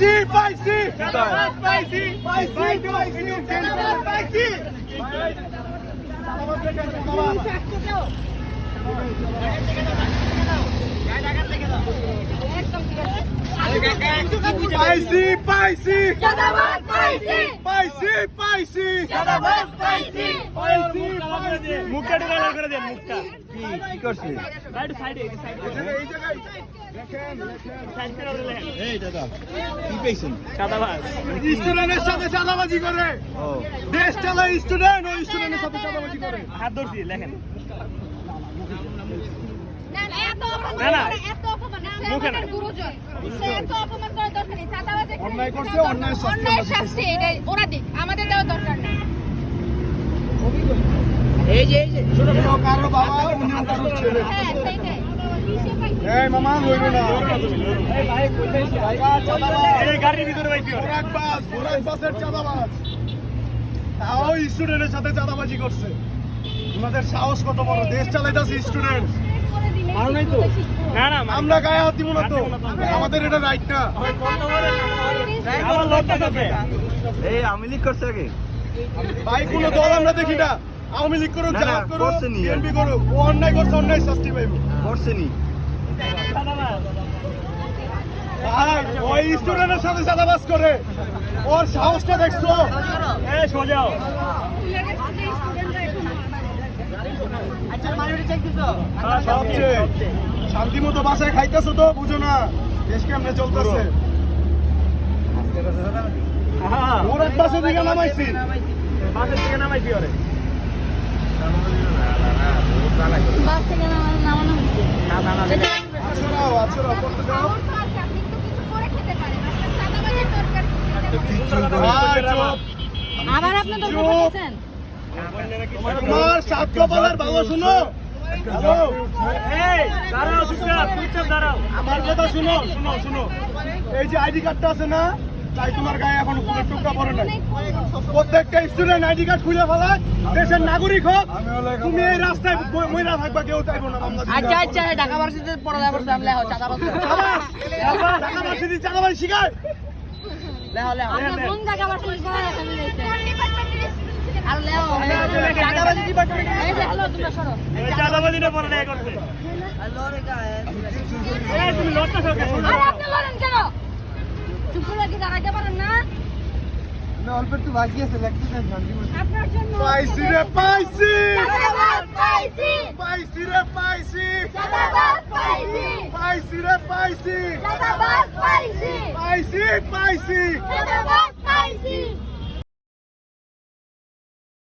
পাইছি পাইছি পাইছি পাইছি পাইছি পাইছি পাইছি মুখটা ডিলার করে দেন মুখটা কি করছে সাইডে এই জায়গায় সাইড করে দিলেন এই দাদা কি পেয়েছেন সাদাবাজ স্টুডেন্টের সাথে চাঁদাবাজি করে ও দেশ চালায় স্টুডেন্ট ওই স্টুডেন্টের সাথে চাঁদাবাজি করে হাত ধরছি লেখেন না না এত অপমান মুখে না। গুরুজন সে এত অপমান করার দরকার নেই চাঁদাবাজি অন্যায় করছে, অন্যায় শাস্তি অন্যায় আমাদের শাস্তি এটাই ওরা দিক আমাদের দেওয়া দরকার নেই উনিও কারো বাবা উনিও কারো ছেলে হ্যাঁ সেইটাই এই মামা হইল না এই গাড়ির ভিতরে বাইছি ঘোরাক বাসের চাঁদাবাজ তাও স্টুডেন্টের সাথে চাঁদাবাজি করছে আমাদের সাহস কত বড় দেশ চালাইতেছে স্টুডেন্ট না না আমরা গায়ে হাত দিব না তো আমাদের এটা রাইট না আমার লোকটা আছে এই আমি লিক করছে আগে ভাই কোনো দল আমরা দেখি না আওয়ামী লীগ করুক না, না, জামাত করুক করছে নি। বিএনপি করুক ও অন্যায় করছে অন্যায় শাস্তি পাইব করছে নি সাদাবাজ ভাই ওই স্টুডেন্টের সাথে চাঁদাবাজ করে ওর সাহসটা দেখছো এই সোজাও সবচেয়ে শান্তি মতো বাসায় খাইতেছো তো বুঝো না দেশ কেমনে চলতেছে হ্যাঁ ওর এক বাসে দিকে নামাইছি বাসের থেকে নামাইছি ওরে বাস থেকে নামানো হয়েছে আছড়াও আছড়াও করতে দাও ওর তো আছে আপনি তো কিছু করে খেতে পারেন আপনার চাঁদাবাজির দরকার ভাই চুপ আবার আপনি দরকার চুপ। করেছেন তোমার সাত কপালের ভালো শুনো হ্যালো, এই দাঁড়াও চুপচাপ দাঁড়াও আমার কথা শুনো শুনো শুনো এই যে আইডি কার্ডটা আছে না তাই তোমার গায়ে এখনো ফুলের টুকরা পড়ে নাই প্রত্যেকটা স্টুডেন্ট আইডি কার্ড খুলে ফেলায় দেশের নাগরিক হোক তুমি এই রাস্তায় মহিলা থাকবা কেউ চাইবো না বাংলাদেশ আচ্ছা আচ্ছা ঢাকা ভার্সিটিতে পড়ালেখা করছে আমি লেখো চাঁদাবাজ ঢাকা ভার্সিটি চাঁদাবাজি শিখায় লেখো লেখো আপনি কোন জায়গা বাস করে এখানে রয়েছে আর লেখো চাঁদাবাজি ডিপার্টমেন্ট এই যে হ্যালো তোমরা সরো এই চাঁদাবাজিটা পরে নাই করছে এই তুমি লড়তে সরকার আরে আপনি লড়েন কেন চুপ করে কি দাঁড়াইতে পারেন না অল্প একটু বাকি আছে লাগতে শান্তি আপনার জন্য পাইছি রে পাইছি চাঁদাবাজ পাইছি পাইছি রে পাইছি চাঁদাবাজ পাইছি পাইছি রে পাইছি চাঁদাবাজ পাইছি পাইছি পাইছি চাঁদাবাজ